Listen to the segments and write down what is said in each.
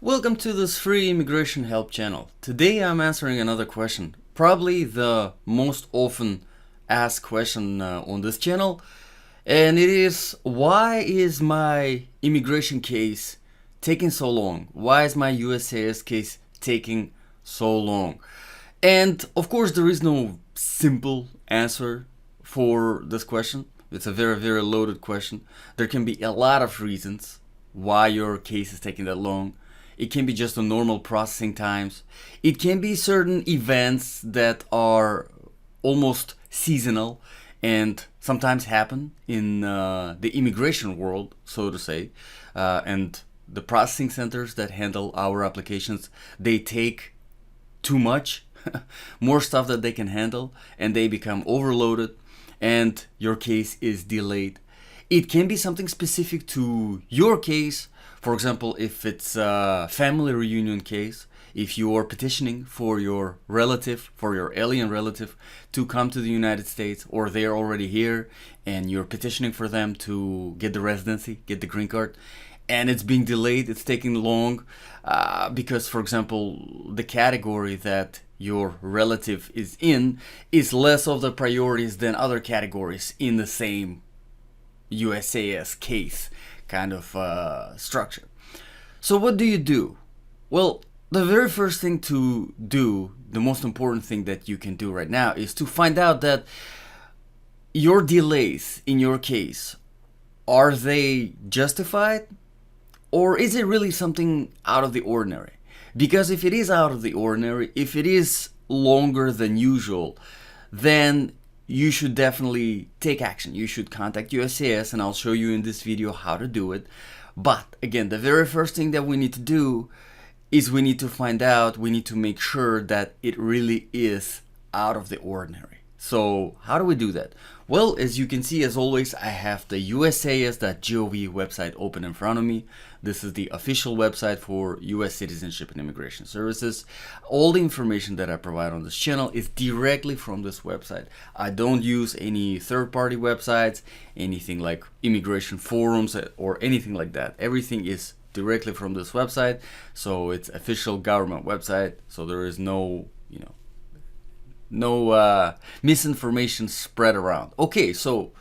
Welcome to this free immigration help channel. Today I'm answering another question, probably the most often asked question on this channel, and it is, why is my immigration case taking so long? Why is my USCIS case taking so long? And of course there is no simple answer for this question. It's a very loaded question. There can be a lot of reasons why your case is taking that long. It can be just the normal processing times. It can be certain events that are almost seasonal and sometimes happen in the immigration world, so to say. And the processing centers that handle our applications, they take too much, more stuff that they can handle, and they become overloaded, and your case is delayed. It can be something specific to your case. For example, if it's a family reunion case, if you are petitioning for your relative, for your alien relative to come to the United States, or they're already here and you're petitioning for them to get the residency, get the green card, and it's being delayed, it's taking long because, for example, the category that your relative is in is less of the priorities than other categories in the same USCIS case kind of structure. So what do you do? Well, the very first thing to do, the most important thing that you can do right now, is to find out that your delays in your case, are they justified, or is it really something out of the ordinary? Because if it is out of the ordinary, if it is longer than usual, then you should definitely take action. You should contact USCIS, and I'll show you in this video how to do it. But again, the very first thing that we need to do is we need to make sure that it really is out of the ordinary. So how do we do that? Well, as you can see, as always, I have the USCIS.gov website open in front of me. This is the official website for U.S. Citizenship and Immigration Services. All the information that I provide on this channel is directly from this website. I don't use any third-party websites, anything like immigration forums or anything like that. Everything is directly from this website, so it's official government website, so there is no misinformation spread around. Okay, so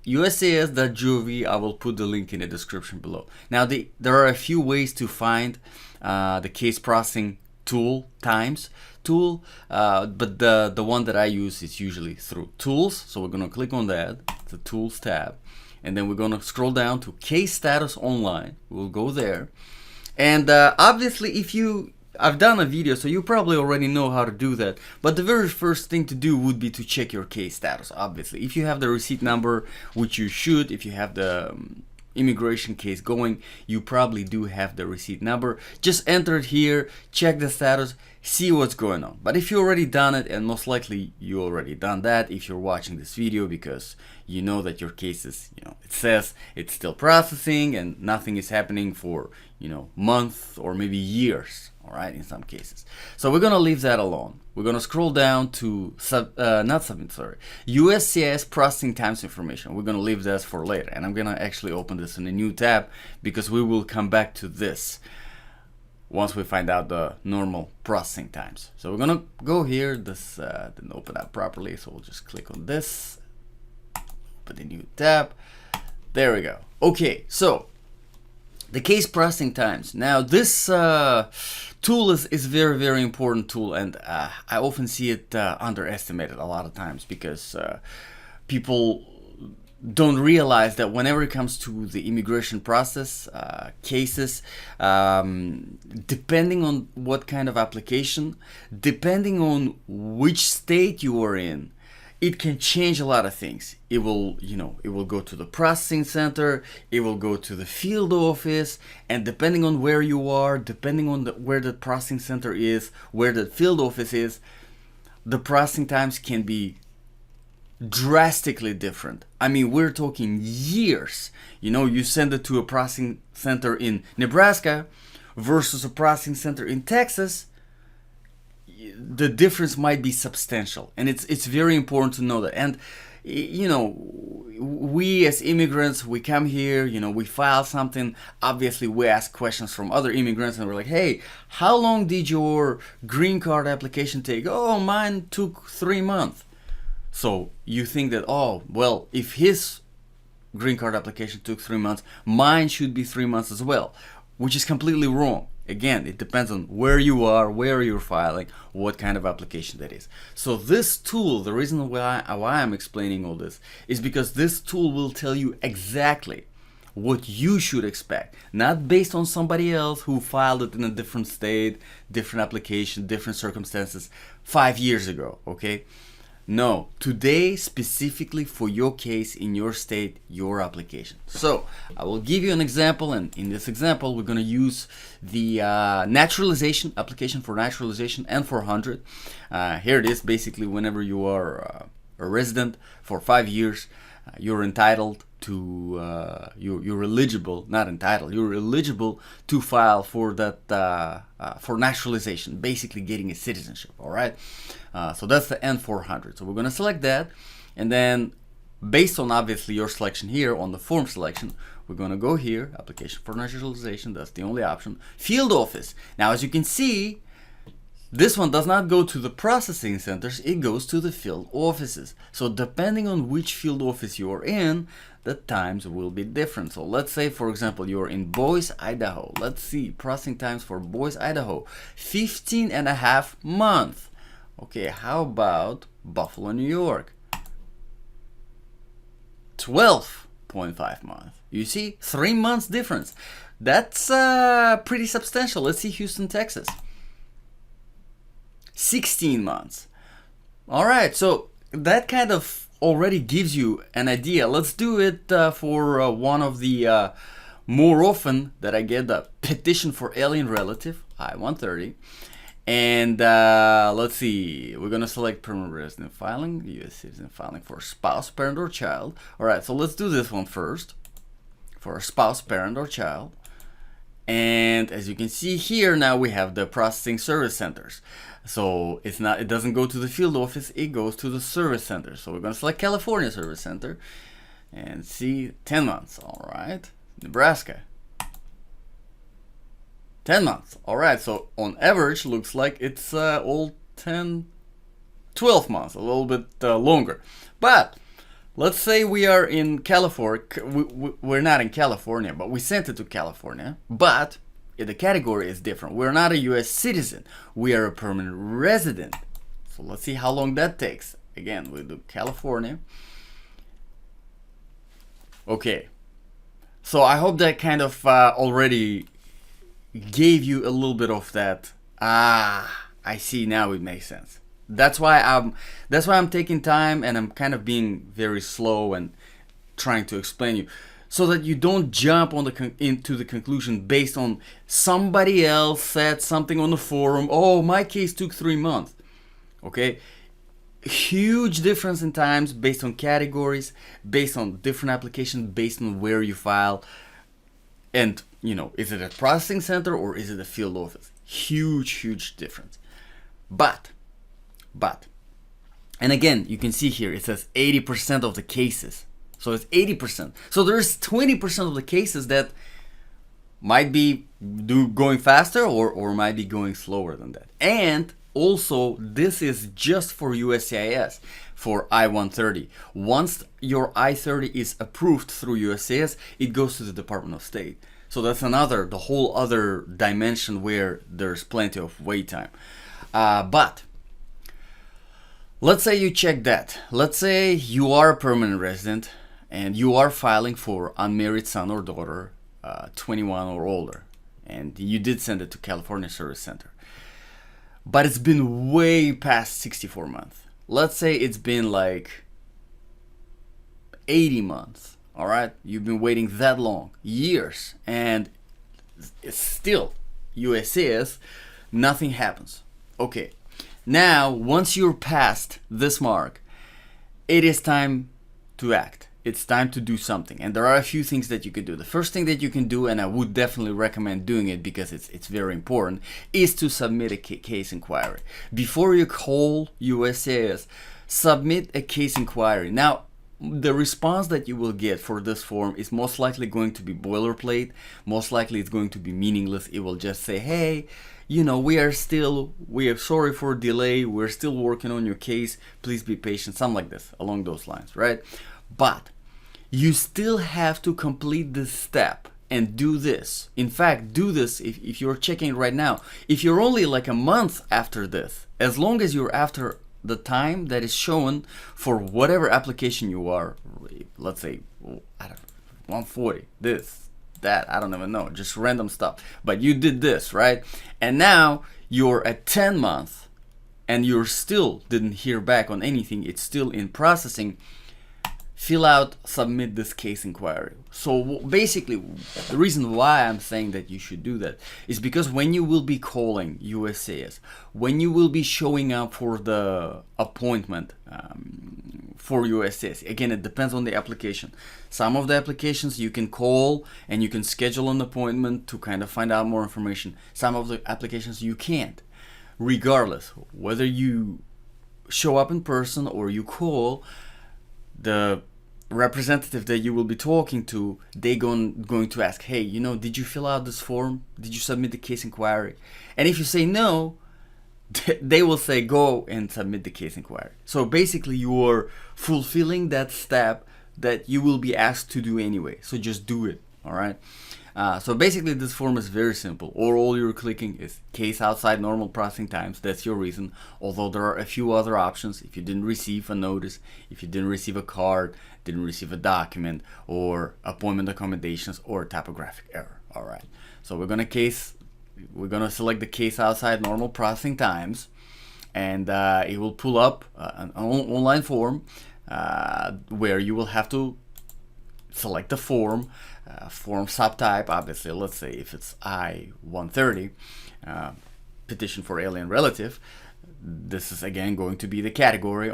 USCIS.gov, I will put the link in the description below. Now, there are a few ways to find the case processing tool, but the one that I use is usually through Tools. So we're going to click on that, the Tools tab, and then we're going to scroll down to Case Status Online. We'll go there, and obviously, I've done a video, so you probably already know how to do that. But the very first thing to do would be to check your case status, obviously. If you have the receipt number, which you should, if you have the immigration case going, you probably do have the receipt number. Just enter it here, check the status, see what's going on. But if you already done it, and most likely you already done that if you're watching this video, because you know that your case is, it says it's still processing and nothing is happening for, months or maybe years. All right, in some cases. So we're going to leave that alone. We're going to scroll down to USCIS processing times information. We're going to leave this for later, and I'm going to actually open this in a new tab because we will come back to this once we find out the normal processing times. So we're going to go here. This didn't open up properly, so we'll just click on this, open the new tab. There we go. Okay, so the case processing times. Now, this tool is very important tool, and I often see it underestimated a lot of times because people don't realize that whenever it comes to the immigration process cases, depending on what kind of application, depending on which state you are in, it can change a lot of things. It will go to the processing center, it will go to the field office, and depending on where you are, depending on where the processing center is, where the field office is, the processing times can be drastically different. I mean, we're talking years. You send it to a processing center in Nebraska versus a processing center in Texas, the difference might be substantial, and it's very important to know that. And you know, we as immigrants, we come here, you know, we file something. Obviously, we ask questions from other immigrants, and we're like, hey, how long did your green card application take? Oh, mine took 3 months. So you think that, oh, well, if his green card application took 3 months, mine should be 3 months as well, which is completely wrong. Again, it depends on where you are, where you're filing, what kind of application that is. So this tool, the reason why I'm explaining all this is because this tool will tell you exactly what you should expect, not based on somebody else who filed it in a different state, different application, different circumstances 5 years ago, okay? No, today specifically for your case in your state, your application. So I will give you an example, and in this example we're going to use the naturalization application for naturalization N400. Here it is. Basically, whenever you are a resident for 5 years, you're entitled to you're eligible, not entitled, you're eligible to file for that for naturalization, basically getting a citizenship. All right, so that's the N400. So we're going to select that, and then based on obviously your selection here on the form selection, we're going to go here, application for naturalization. That's the only option. Field office. Now, as you can see, this one does not go to the processing centers, it goes to the field offices. So depending on which field office you are in, the times will be different. So let's say, for example, you're in Boise, Idaho. Let's see, processing times for Boise, Idaho, 15.5 months. Okay, how about Buffalo, New York? 12.5 months. You see, 3 months difference. That's pretty substantial. Let's see Houston, Texas. 16 months. All right, so that kind of already gives you an idea. Let's do it for one of the more often that I get, the petition for alien relative, I-130. And let's see, we're gonna select permanent resident filing, U.S. citizen filing for spouse, parent, or child. All right, so let's do this one first for a spouse, parent, or child. And as you can see here, now we have the processing service centers. So it doesn't go to the field office, it goes to the service center. So we're going to select California Service Center and see 10 months. All right, Nebraska, 10 months. All right, so on average looks like it's all 10, 12 months, a little bit longer. But let's say we are in California. We're not in California, but we sent it to California. But the category is different. We're not a U.S. citizen. We are a permanent resident. So let's see how long that takes. Again, we do California. Okay. So I hope that kind of already gave you a little bit of that. I see now, it makes sense. That's why I'm taking time, and I'm kind of being very slow and trying to explain you, so that you don't jump on into the conclusion based on somebody else said something on the forum. Oh, my case took 3 months. Okay, huge difference in times based on categories, based on different applications, based on where you file, and you know, is it a processing center or is it a field office? Huge difference. But, and again, you can see here it says 80% of the cases. So it's 80%. So there's 20% of the cases that might be going faster or might be going slower than that. And also, this is just for USCIS, for I-130. Once your I-30 is approved through USCIS, it goes to the Department of State. So that's the whole other dimension where there's plenty of wait time. But let's say you check that. Let's say you are a permanent resident and you are filing for unmarried son or daughter, 21 or older, and you did send it to California Service Center. But it's been way past 64 months. Let's say it's been like 80 months. All right, you've been waiting that long, years, and it's still USCIS, nothing happens. Okay, now once you're past this mark, it is time to act. It's time to do something, and there are a few things that you can do. The first thing that you can do, and I would definitely recommend doing it because it's very important, is to submit a case inquiry. Before you call USCIS, submit a case inquiry. Now, the response that you will get for this form is most likely going to be boilerplate. Most likely it's going to be meaningless. It will just say, hey, we are sorry for delay, we're still working on your case, please be patient, something like this, along those lines, right? But you still have to complete this step and do this. In fact, do this if you're checking right now. If you're only like a month after this, as long as you're after the time that is shown for whatever application you are, let's say, I don't know, 140, this, that, I don't even know, just random stuff. But you did this, right? And now you're at 10 months and you still didn't hear back on anything. It's still in processing. Fill out, submit this case inquiry. So basically, the reason why I'm saying that you should do that is because when you will be calling USCIS, when you will be showing up for the appointment for USCIS, again, it depends on the application. Some of the applications you can call and you can schedule an appointment to kind of find out more information. Some of the applications you can't. Regardless, whether you show up in person or you call, the representative that you will be talking to, they going to ask, hey, did you fill out this form? Did you submit the case inquiry? And if you say no, they will say go and submit the case inquiry. So basically you are fulfilling that step that you will be asked to do anyway. So just do it, all right? So basically this form is very simple. All you're clicking is case outside normal processing times. That's your reason. Although there are a few other options. If you didn't receive a notice, if you didn't receive a card, didn't receive a document, or appointment accommodations, or typographic error. All right. So we're gonna select the case outside normal processing times, and it will pull up an online form where you will have to select the form subtype. Obviously, let's say if it's I-130, petition for alien relative, this is again going to be the category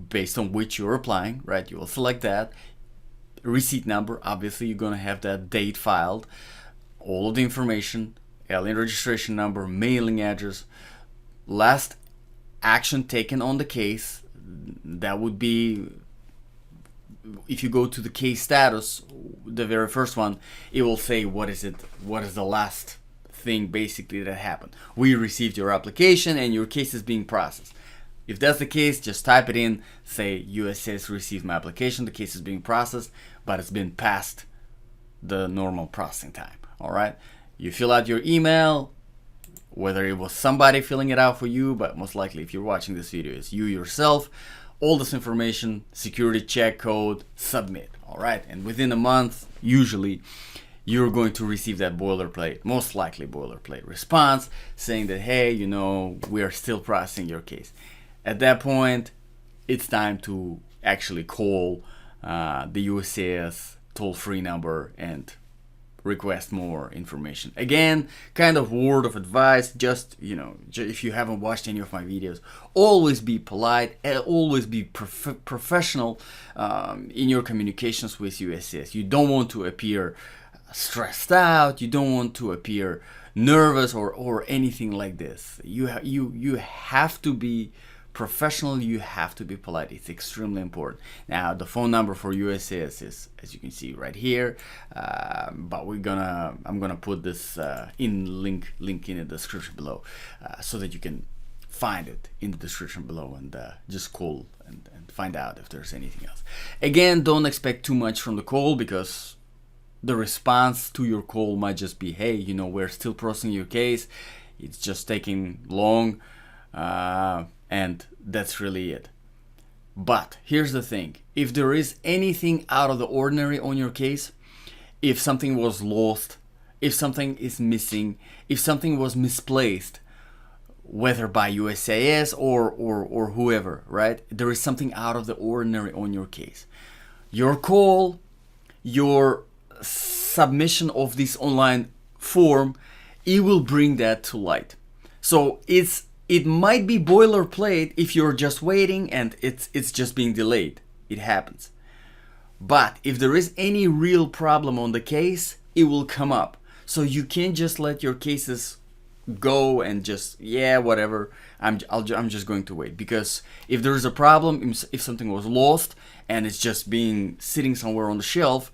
based on which you're applying, right? You will select that. Receipt number, obviously you're going to have that date filed, all of the information, alien registration number, mailing address, last action taken on the case. That would be, if you go to the case status, the very first one, it will say what is the last thing basically that happened. We received your application and your case is being processed. If that's the case, just type it in, say USCIS received my application, the case is being processed, but it's been past the normal processing time. All right, you fill out your email, whether it was somebody filling it out for you, but most likely if you're watching this video, it's you yourself. All this information, security check code, submit. All right, and within a month, usually, you're going to receive that boilerplate, most likely boilerplate response saying that, hey, we are still processing your case. At that point, it's time to actually call the USCIS toll-free number and request more information. Again, kind of word of advice, just if you haven't watched any of my videos, always be polite and always be professional in your communications with USCIS. You don't want to appear stressed out, you don't want to appear nervous or anything like this. You have to be professional, you have to be polite. It's extremely important. Now the phone number for USCIS is, as you can see right here, but I'm gonna put this link in the description below, so that you can find it in the description below and just call and find out if there's anything else. Again, don't expect too much from the call, because the response to your call might just be, hey, we're still processing your case, it's just taking long, and that's really it. But here's the thing, if there is anything out of the ordinary on your case, if something was lost, if something is missing, if something was misplaced, whether by USCIS or whoever, right? There is something out of the ordinary on your case. Your call, your submission of this online form, it will bring that to light. So it might be boilerplate if you're just waiting and it's just being delayed. It happens. But if there is any real problem on the case, it will come up. So you can't just let your cases go and just, yeah, whatever, I'm just going to wait. Because if there's a problem, if something was lost and it's just being sitting somewhere on the shelf,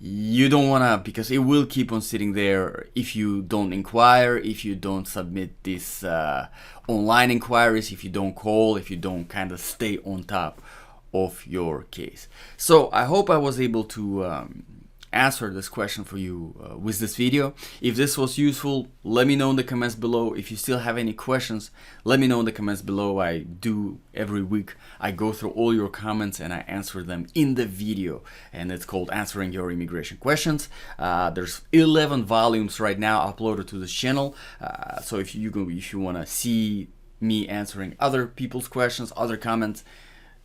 you don't want to, because it will keep on sitting there if you don't inquire, if you don't submit these online inquiries, if you don't call, if you don't kind of stay on top of your case. So I hope I was able to answer this question for you with this video. If this was useful, let me know in the comments below. If you still have any questions, let me know in the comments below. I do every week. I go through all your comments and I answer them in the video, and it's called Answering Your Immigration Questions. There's 11 volumes right now uploaded to this channel, so if you want to see me answering other people's questions, other comments,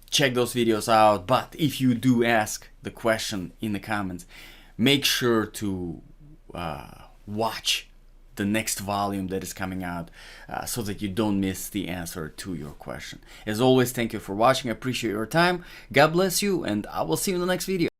check those videos out. But if you do ask the question in the comments, make sure to watch the next volume that is coming out so that you don't miss the answer to your question. As always, thank you for watching. I appreciate your time. God bless you, and I will see you in the next video.